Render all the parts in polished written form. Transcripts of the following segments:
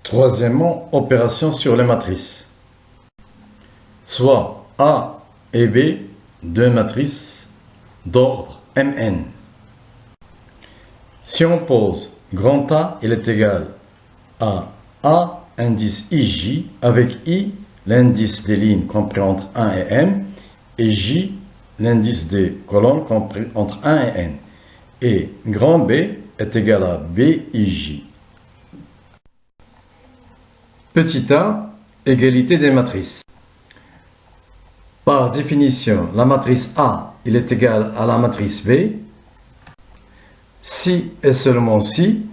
Troisièmement, opération sur les matrices. Soit A et B, deux matrices d'ordre Mn. Si on pose grand A, il est égal à A, indice IJ, avec I, l'indice des lignes compris entre 1 et M, et J, l'indice des colonnes compris entre 1 et N. Et grand B est égal à BIJ. Petit a, égalité des matrices. Par définition, la matrice A, il est égal à la matrice B. Si et seulement si,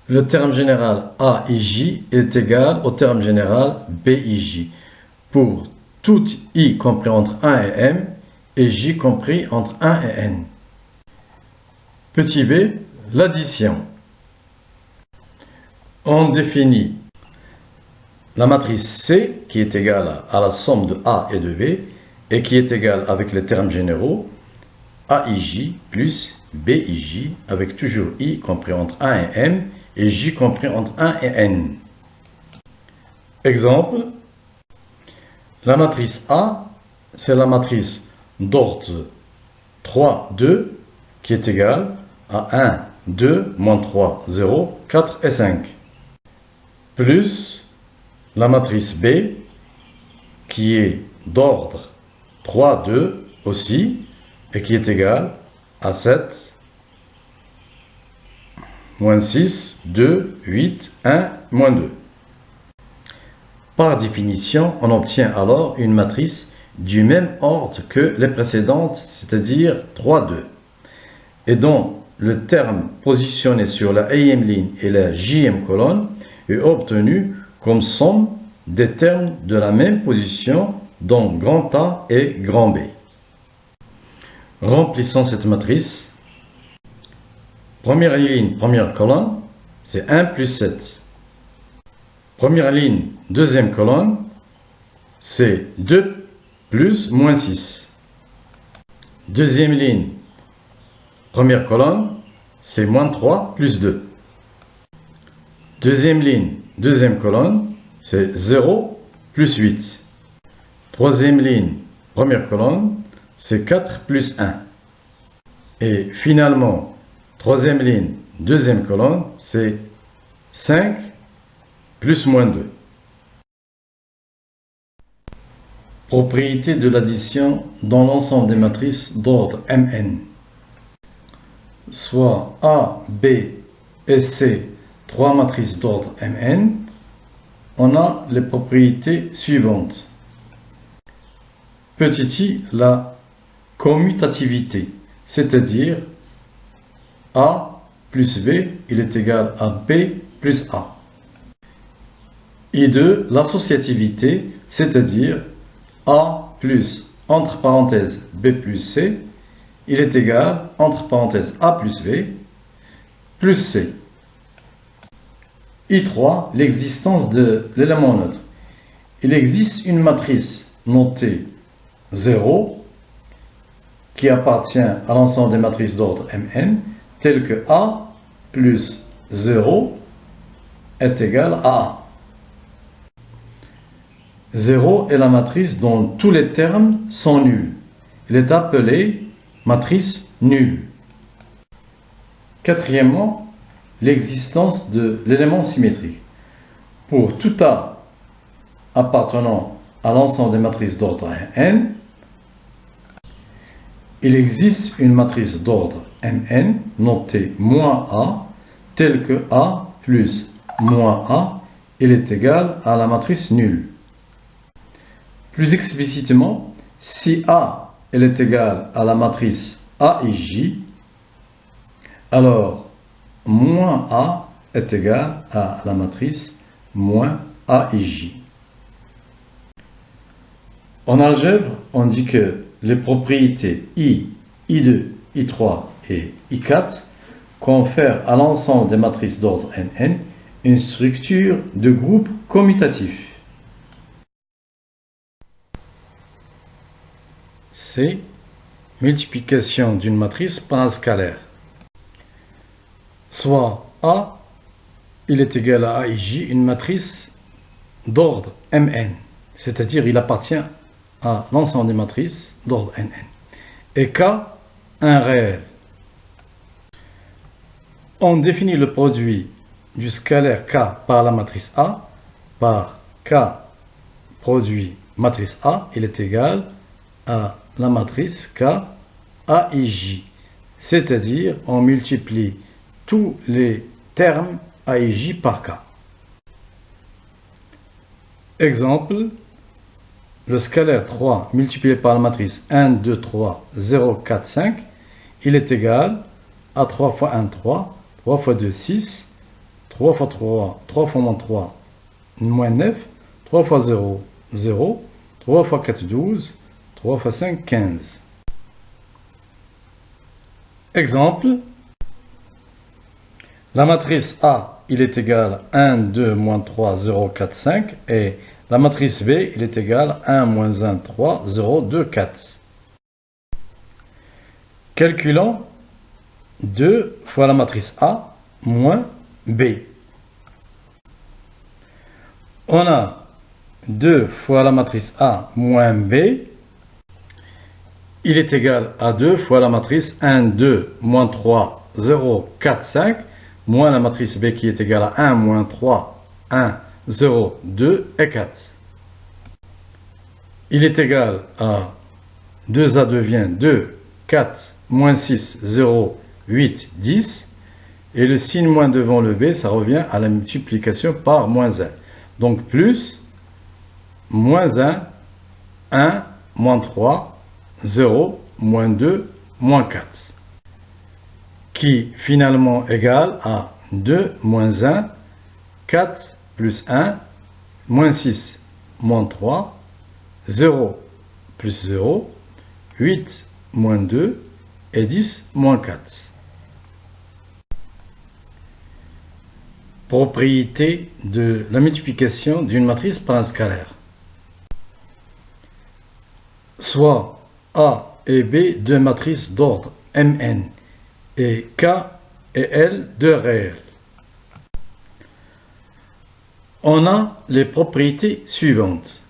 le terme général AIJ est égal au terme général BIJ pour tout I compris entre 1 et M et J compris entre 1 et N. Petit b, l'addition. On définit la matrice C qui est égale à la somme de A et de B et qui est égale avec les termes généraux AIJ plus BIJ avec toujours I compris entre 1 et M et J compris entre 1 et N. Exemple, la matrice A, c'est la matrice d'ordre 3, 2 qui est égale à 1, 2, moins 3, 0, 4 et 5. Plus la matrice B qui est d'ordre 3, 2 aussi et qui est égale à 7, moins 6, 2, 8, 1, moins 2. Par définition, on obtient alors une matrice du même ordre que les précédentes, c'est-à-dire 3, 2. Et dont le terme positionné sur la ième ligne et la jième colonne est obtenu comme somme des termes de la même position dans grand A et grand B. Remplissons cette matrice. Première ligne, première colonne, c'est 1 plus 7. Première ligne, deuxième colonne, c'est 2 plus moins 6. Deuxième ligne, première colonne, c'est moins 3 plus 2. Deuxième ligne, deuxième colonne, c'est 0 plus 8. Troisième ligne, première colonne, c'est 4 plus 1. Et finalement, troisième ligne, deuxième colonne, c'est 5 plus moins 2. Propriété de l'addition dans l'ensemble des matrices d'ordre Mn. Soit A, B et C, trois matrices d'ordre Mn, on a les propriétés suivantes. Petit i, la commutativité, c'est-à-dire A plus B, il est égal à B plus A. I2, l'associativité, c'est-à-dire A plus, entre parenthèses, B plus C, il est égal, entre parenthèses, A plus B, plus C. I3, l'existence de l'élément neutre. Il existe une matrice notée 0 qui appartient à l'ensemble des matrices d'ordre Mn, telle que A plus 0 est égal à A. 0 est la matrice dont tous les termes sont nuls. Il est appelé matrice nulle. Quatrièmement, l'existence de l'élément symétrique. Pour tout A appartenant à l'ensemble des matrices d'ordre N, il existe une matrice d'ordre Mn notée moins A, telle que A plus moins A, il est égal à la matrice nulle. Plus explicitement, si A elle est égale à la matrice AIJ, alors moins A est égal à la matrice moins AIJ. En algèbre, on dit que les propriétés I, I2, I3 et I4 confèrent à l'ensemble des matrices d'ordre Nn une structure de groupe commutatif. C. Multiplication d'une matrice par un scalaire. Soit A il est égal à AIJ, une matrice d'ordre Mn, c'est-à-dire il appartient à l'ensemble des matrices d'ordre Nn. Et K, un réel. On définit le produit du scalaire K par la matrice A par K produit matrice A, il est égal à la matrice K AIJ. C'est-à-dire, on multiplie tous les termes AIJ par K. Exemple, le scalaire 3 multiplié par la matrice 1, 2, 3, 0, 4, 5, il est égal à 3 fois 1, 3, 3 fois 2, 6, 3 fois 3, 3 fois moins 3, moins 9, 3 fois 0, 0, 3 fois 4, 12, 3 fois 5, 15. Exemple, la matrice A, il est égal à 1, 2, moins 3, 0, 4, 5, et la matrice B, il est égal à 1, moins 1, 3, 0, 2, 4. Calculons 2 fois la matrice A moins B. On a 2 fois la matrice A moins B, il est égal à 2 fois la matrice 1, 2, moins 3, 0, 4, 5, moins la matrice B qui est égale à 1, moins 3, 1, 0, 2 et 4. Il est égal à 2A devient 2, 4, moins 6, 0, 8, 10. Et le signe moins devant le B, ça revient à la multiplication par moins 1. Donc plus, moins 1, 1, moins 3, 0, moins 2, moins 4. Qui finalement égale à 2, moins 1, 4 plus 1, moins 6, moins 3, 0 plus 0, 8 moins 2 et 10 moins 4. Propriété de la multiplication d'une matrice par un scalaire. Soit A et B deux matrices d'ordre Mn et K et L deux réels. On a les propriétés suivantes.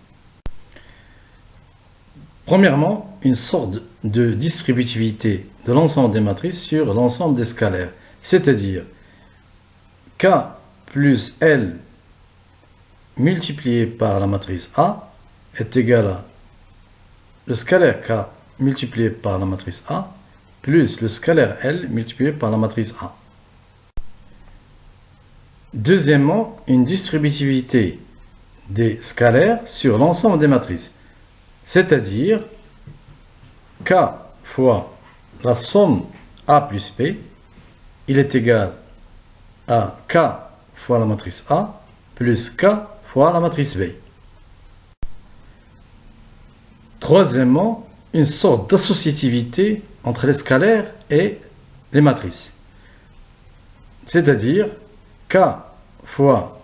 Premièrement, une sorte de distributivité de l'ensemble des matrices sur l'ensemble des scalaires, c'est-à-dire K plus L multiplié par la matrice A est égal à le scalaire K multiplié par la matrice A plus le scalaire L multiplié par la matrice A. Deuxièmement, une distributivité des scalaires sur l'ensemble des matrices, c'est-à-dire K fois la somme A plus B, il est égal à K fois la matrice A plus K fois la matrice B. Troisièmement, une sorte d'associativité entre les scalaires et les matrices. C'est-à-dire K fois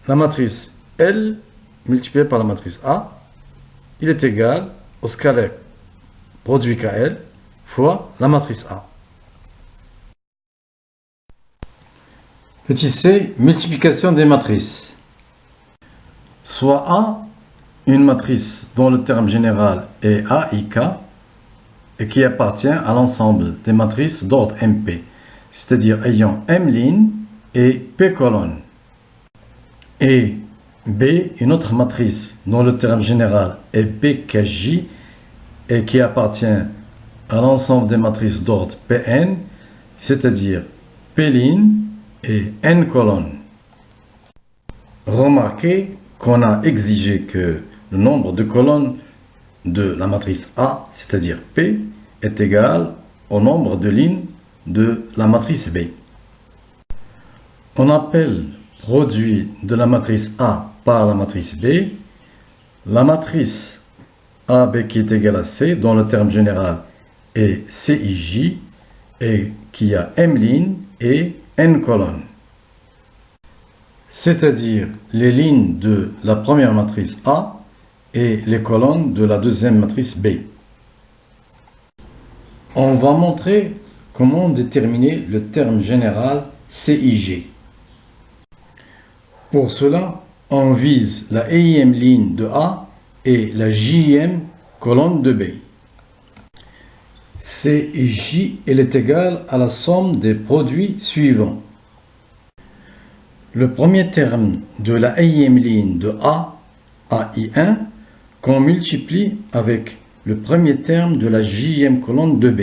la matrice L multiplié par la matrice A, il est égal au scalaire produit KL fois la matrice A. Petit c, multiplication des matrices. Soit A, une matrice dont le terme général est AIK et qui appartient à l'ensemble des matrices d'ordre MP, c'est-à-dire ayant M lignes et P colonnes. Et B, une autre matrice dont le terme général est BKJ et qui appartient à l'ensemble des matrices d'ordre Pn, c'est-à-dire P lignes et N colonnes. Remarquez qu'on a exigé que le nombre de colonnes de la matrice A, c'est-à-dire P, est égal au nombre de lignes de la matrice B. On appelle produit de la matrice A par la matrice B la matrice AB qui est égale à C, dont le terme général est CIJ et qui a M lignes et N colonnes. C'est-à-dire les lignes de la première matrice A et les colonnes de la deuxième matrice B. On va montrer comment déterminer le terme général CIG. Pour cela, on vise la ième ligne de A et la jième colonne de B. C et J, elle est égale à la somme des produits suivants. Le premier terme de la ième ligne de A, AI1, qu'on multiplie avec le premier terme de la jième colonne de B,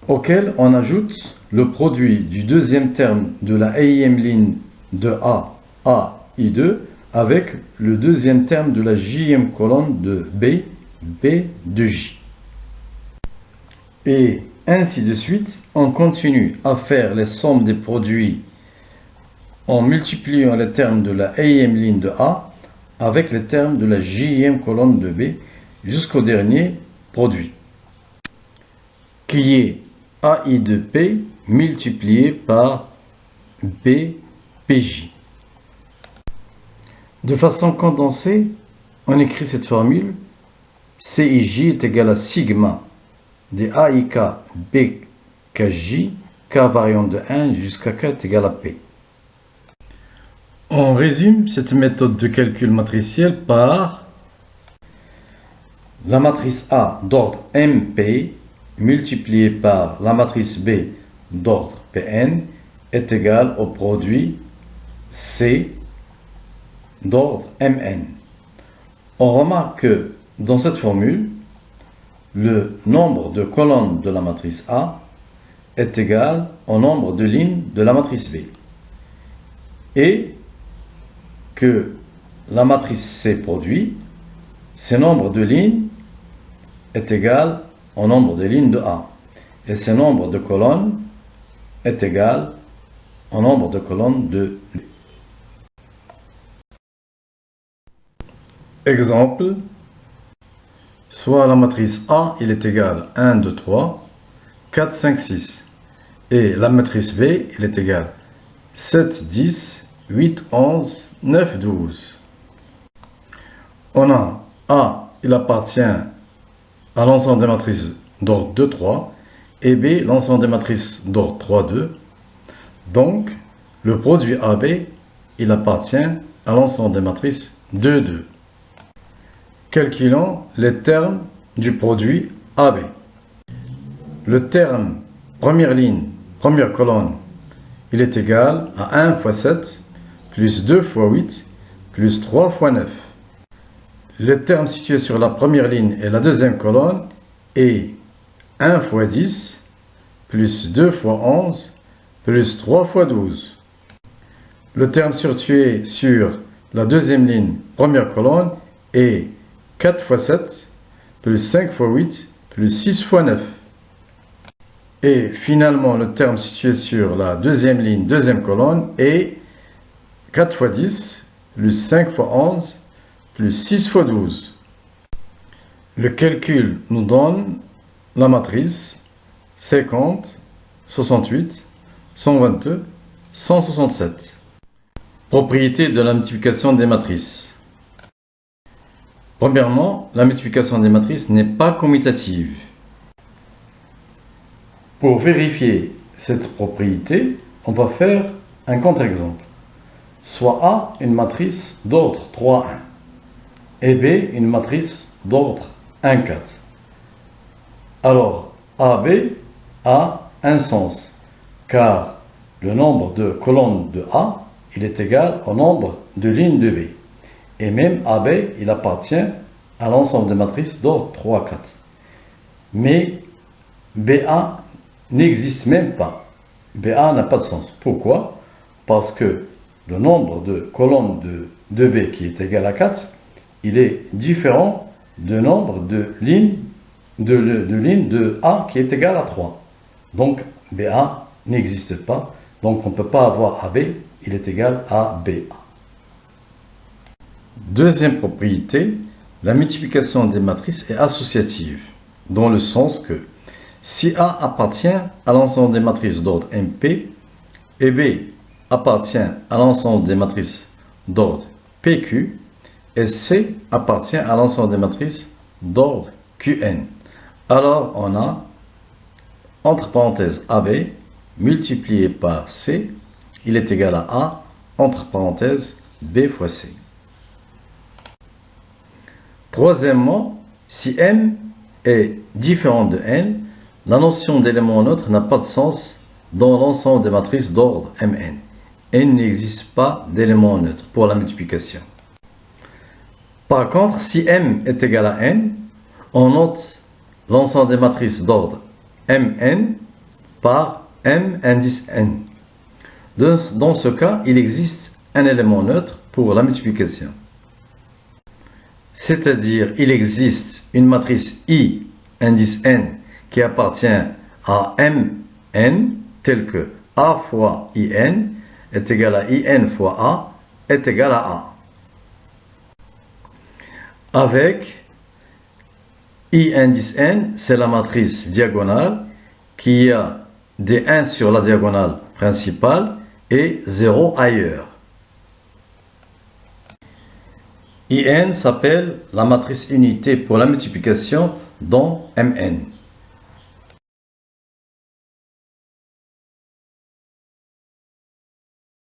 auquel on ajoute le produit du deuxième terme de la ième ligne de A, AI2, avec le deuxième terme de la jième colonne de B, B de J. Et ainsi de suite, on continue à faire les sommes des produits en multipliant les termes de la ième ligne de A avec les termes de la jième colonne de B jusqu'au dernier produit, qui est AI de P multiplié par BPJ. De façon condensée, on écrit cette formule: CIJ est égal à sigma de AIK BKJ, K variant de 1 jusqu'à K est égal à P. On résume cette méthode de calcul matriciel par la matrice A d'ordre MP multipliée par la matrice B d'ordre Pn est égale au produit C d'ordre Mn. On remarque que dans cette formule, le nombre de colonnes de la matrice A est égal au nombre de lignes de la matrice B et que la matrice C produit, ce nombre de lignes est égal au nombre de lignes de A et ce nombre de colonnes est égal au nombre de colonnes de B. Exemple, soit la matrice A, il est égal à 1, 2, 3, 4, 5, 6. Et la matrice B, il est égal à 7, 10, 8, 11, 9, 12. On a A, il appartient à l'ensemble des matrices d'ordre 2, 3, et B, l'ensemble des matrices d'ordre 3, 2. Donc, le produit AB, il appartient à l'ensemble des matrices 2, 2. Calculons les termes du produit AB. Le terme première ligne, première colonne, il est égal à 1 fois 7, plus 2 fois 8, plus 3 fois 9. Le terme situé sur la première ligne et la deuxième colonne est 1 fois 10, plus 2 fois 11, plus 3 fois 12. Le terme situé sur la deuxième ligne, première colonne, est 4 fois 7, plus 5 fois 8, plus 6 fois 9. Et finalement, le terme situé sur la deuxième ligne, deuxième colonne, est 4 fois 10, plus 5 fois 11, plus 6 fois 12. Le calcul nous donne la matrice 50, 68, 122, 167. Propriété de la multiplication des matrices. Premièrement, la multiplication des matrices n'est pas commutative. Pour vérifier cette propriété, on va faire un contre-exemple. Soit A une matrice d'ordre 3, 1 et B une matrice d'ordre 1, 4. Alors, AB a un sens, car le nombre de colonnes de A, il est égal au nombre de lignes de B. Et même AB, il appartient à l'ensemble des matrices d'ordre 3, 4. Mais BA n'existe même pas. BA n'a pas de sens. Pourquoi? Parce que le nombre de colonnes de B qui est égal à 4, il est différent du nombre de lignes de A qui est égal à 3. Donc BA n'existe pas. Donc on ne peut pas avoir AB, il est égal à BA. Deuxième propriété, la multiplication des matrices est associative, dans le sens que si A appartient à l'ensemble des matrices d'ordre MP et B appartient à l'ensemble des matrices d'ordre PQ et C appartient à l'ensemble des matrices d'ordre QN, alors on a entre parenthèses AB multiplié par C, il est égal à A entre parenthèses B fois C. Troisièmement, si M est différent de N, la notion d'élément neutre n'a pas de sens dans l'ensemble des matrices d'ordre Mn. N n'existe pas d'élément neutre pour la multiplication. Par contre, si M est égal à N, on note l'ensemble des matrices d'ordre Mn par M indice N. Dans ce cas, il existe un élément neutre pour la multiplication. C'est-à-dire, il existe une matrice I indice N qui appartient à Mn, telle que A fois In est égal à In fois A est égal à A. Avec I indice N, c'est la matrice diagonale qui a des 1 sur la diagonale principale et 0 ailleurs. In s'appelle la matrice unité pour la multiplication dans Mn.